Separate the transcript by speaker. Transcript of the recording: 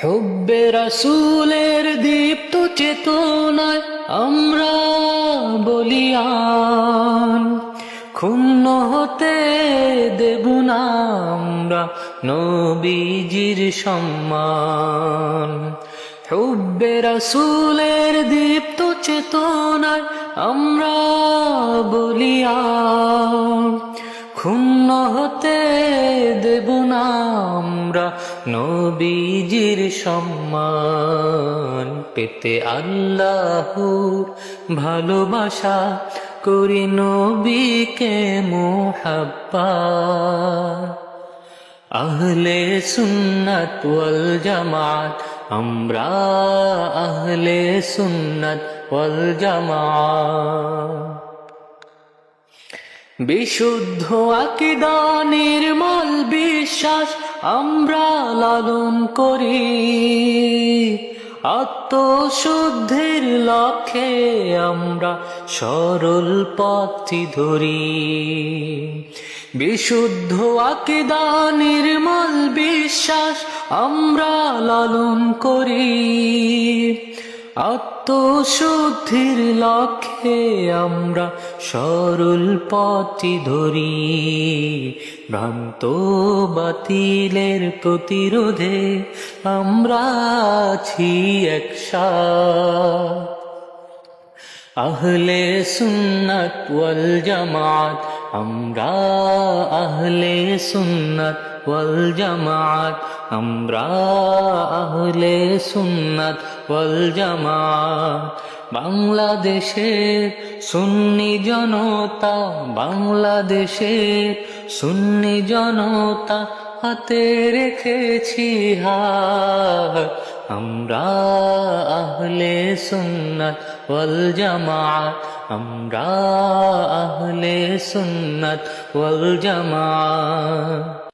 Speaker 1: হুব্বে রাসূলের দীপ্ত চেতনায় আমরা বলিয়ান, ক্ষুণ্ণ হতে দেব না আমরা নবীজির সম্মান। হুব্বে রাসূলের দীপ্ত চেতনায় আমরা বলিয়ান, ক্ষুণ্ণ হতে দেব না আমরা নবীজির সম্মান। পেতে আল্লাহর ভালোবাসা করি নবীকে মুহাব্বত। আহলে সুন্নাত ওয়াল জামাত আমরা, আহলে সুন্নাত ওয়াল জামাত। বিশুদ্ধ আকীদা নির্মল বিশ্বাস আমরা লালন করি, আত্মশুদ্ধির লক্ষ্যে আমরা সরল পথটি ধরি। বিশুদ্ধ আকীদা নির্মল বিশ্বাস আমরা লালন করি, আত্মশুদ্ধির লক্ষ্যে আমরা সরল পথটি ধরি। ভ্রান্ত বাতিলের প্রতিরোধে আমরা আছি একসাথ। আহলে সুন্নাত ওয়াল জামাত আমরা, আহলে সুন্নাত ওয়াল জামাত আমরা, আহলে সুন্নাত ওয়াল জামাত। বাংলাদেশের সুন্নি জনতা, বাংলাদেশের সুন্নি জনতা হাতে রেখেছি হাত। আমরা আহলে সুন্নাত ওয়াল জামাত আমরা, আহলে সুন্নাত ওয়াল জামাত।